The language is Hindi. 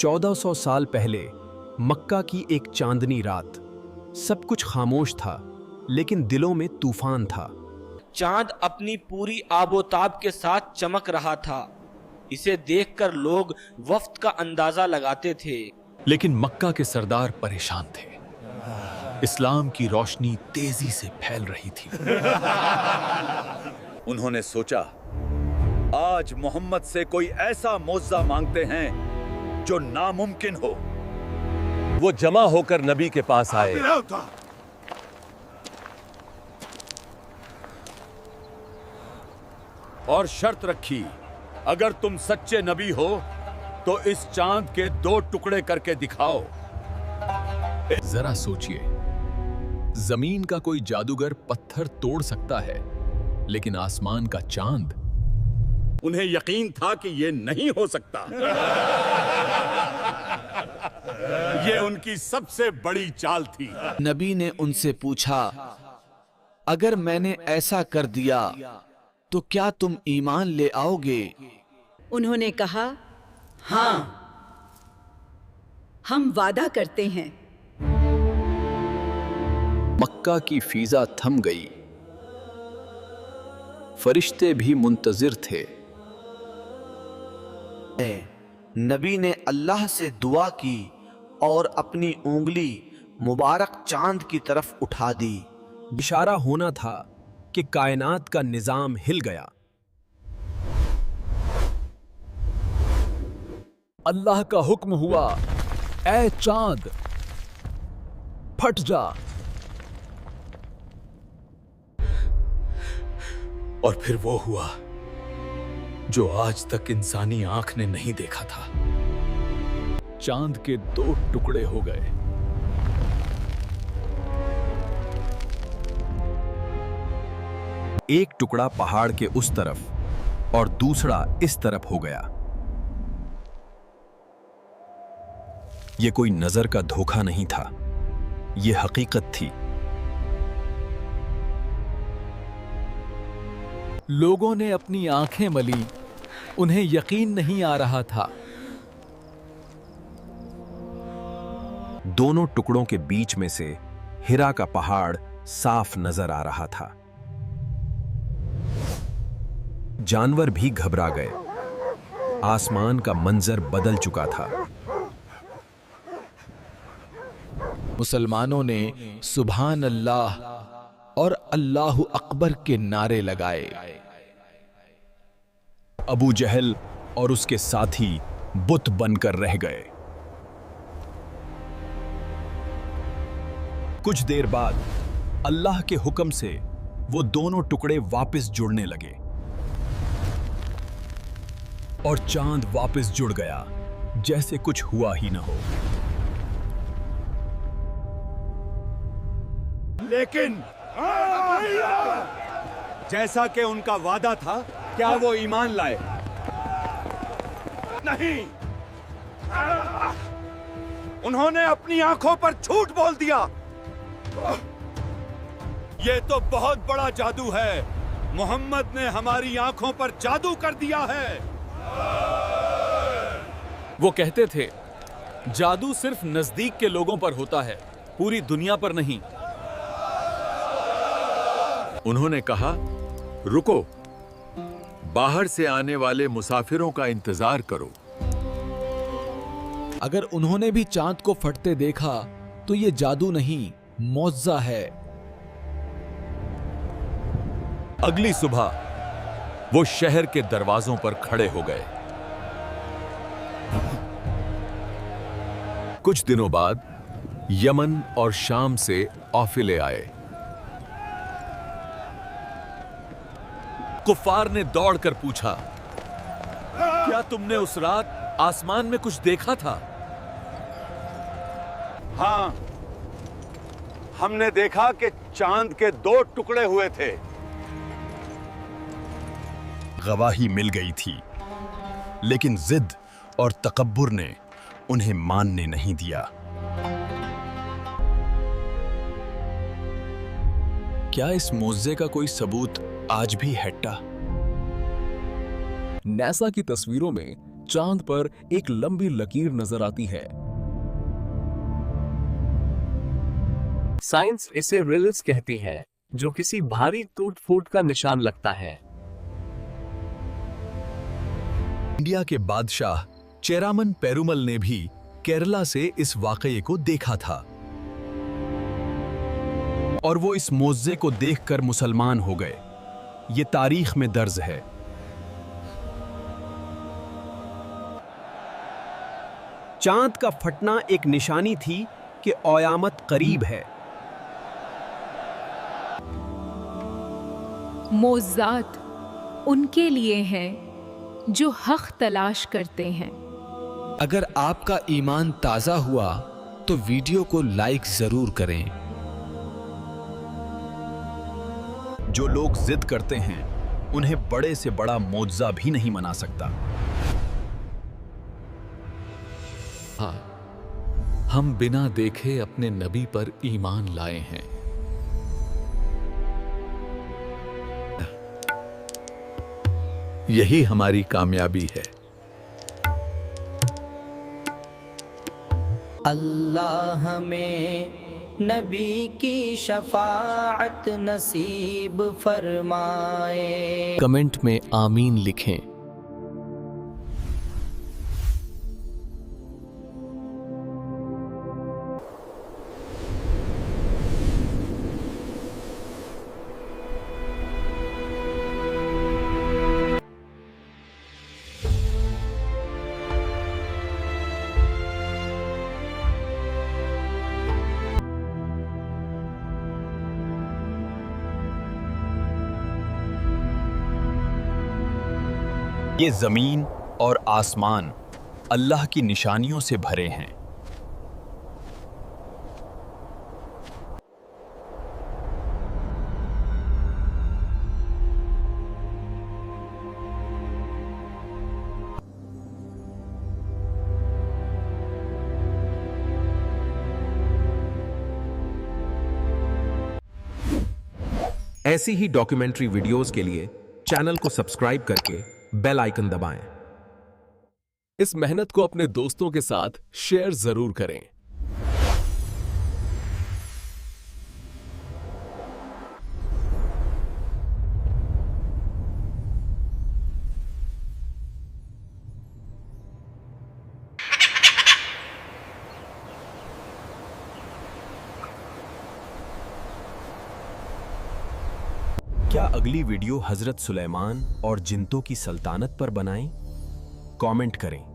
1400 साल पहले मक्का की एक चांदनी रात। सब कुछ खामोश था, लेकिन दिलों में तूफान था। चांद अपनी पूरी आबोताब के साथ चमक रहा था। इसे देखकर लोग वफ्त का अंदाजा लगाते थे। लेकिन मक्का के सरदार परेशान थे। इस्लाम की रोशनी तेजी से फैल रही थी। उन्होंने सोचा, आज मोहम्मद से कोई ऐसा मोज़ा मांगते हैं जो नामुमकिन हो। वो जमा होकर नबी के पास आए। और शर्त रखी, अगर तुम सच्चे नबी हो तो इस चांद के 2 टुकड़े करके दिखाओ। जरा सोचिए, जमीन का कोई जादूगर पत्थर तोड़ सकता है, लेकिन आसमान का चांद? उन्हें यकीन था कि ये नहीं हो सकता। ये उनकी सबसे बड़ी चाल थी। नबी ने उनसे पूछा, अगर मैंने ऐसा कर दिया तो क्या तुम ईमान ले आओगे? उन्होंने कहा, हाँ, हम वादा करते हैं। मक्का की फिजा थम गई। फरिश्ते भी मुंतजिर थे। नबी ने अल्लाह से दुआ की और अपनी उंगली मुबारक चांद की तरफ उठा दी। इशारा होना था कि कायनात का निजाम हिल गया। अल्लाह का हुक्म हुआ, ऐ चांद, फट जा। और फिर वो हुआ जो आज तक इंसानी आंख ने नहीं देखा था। चांद के 2 टुकड़े हो गए। एक टुकड़ा पहाड़ के उस तरफ और दूसरा इस तरफ हो गया। यह कोई नजर का धोखा नहीं था, यह हकीकत थी। लोगों ने अपनी आंखें मली, उन्हें यकीन नहीं आ रहा था। दोनों टुकड़ों के बीच में से हिरा का पहाड़ साफ नजर आ रहा था। जानवर भी घबरा गए। आसमान का मंजर बदल चुका था। मुसलमानों ने सुभान अल्लाह और अल्लाहु अकबर के नारे लगाए। अबू जहल और उसके साथी बुत बनकर रह गए। कुछ देर बाद अल्लाह के हुक्म से वो दोनों टुकड़े वापस जुड़ने लगे और चांद वापस जुड़ गया, जैसे कुछ हुआ ही न हो। लेकिन जैसा कि उनका वादा था, क्या वो ईमान लाए? नहीं, उन्होंने अपनी आंखों पर झूठ बोल दिया। ये तो बहुत बड़ा जादू है। मोहम्मद ने हमारी आंखों पर जादू कर दिया है। वो कहते थे, जादू सिर्फ नजदीक के लोगों पर होता है, पूरी दुनिया पर नहीं। उन्होंने कहा, रुको, बाहर से आने वाले मुसाफिरों का इंतजार करो। अगर उन्होंने भी चांद को फटते देखा तो ये जादू नहीं, मौज़ा है। अगली सुबह वो शहर के दरवाजों पर खड़े हो गए। कुछ दिनों बाद यमन और शाम से काफिले आए। कुफार ने दौड़कर पूछा, क्या तुमने उस रात आसमान में कुछ देखा था? हाँ, हमने देखा कि चांद के 2 टुकड़े हुए थे। गवाही मिल गई थी, लेकिन जिद और तकब्बुर ने उन्हें मानने नहीं दिया। क्या इस मुआज़े का कोई सबूत आज भी हट्टा? नासा की तस्वीरों में चांद पर एक लंबी लकीर नजर आती है। साइंस इसे रिल्स कहती है, जो किसी भारी टूट फूट का निशान लगता है। इंडिया के बादशाह चेरामन पेरुमल ने भी केरला से इस वाकये को देखा था और वो इस मोज़े को देखकर मुसलमान हो गए। ये तारीख में दर्ज है। चांद का फटना एक निशानी थी कि क़यामत करीब है। मोज़ात उनके लिए हैं जो हक़ तलाश करते हैं। अगर आपका ईमान ताज़ा हुआ तो वीडियो को लाइक ज़रूर करें। जो लोग जिद करते हैं उन्हें बड़े से बड़ा मोज़ा भी नहीं मना सकता। हाँ, हम बिना देखे अपने नबी पर ईमान लाए हैं। यही हमारी कामयाबी है। अल्लाह हमें नबी की शफाअत नसीब फरमाए। कमेंट में आमीन लिखें। ये ज़मीन और आसमान अल्लाह की निशानियों से भरे हैं। ऐसी ही डॉक्यूमेंट्री वीडियोस के लिए चैनल को सब्सक्राइब करके बेल आइकन दबाएं। इस मेहनत को अपने दोस्तों के साथ शेयर जरूर करें। क्या अगली वीडियो हजरत सुलेमान और जिन्नतों की सल्तनत पर बनाएं? कमेंट करें।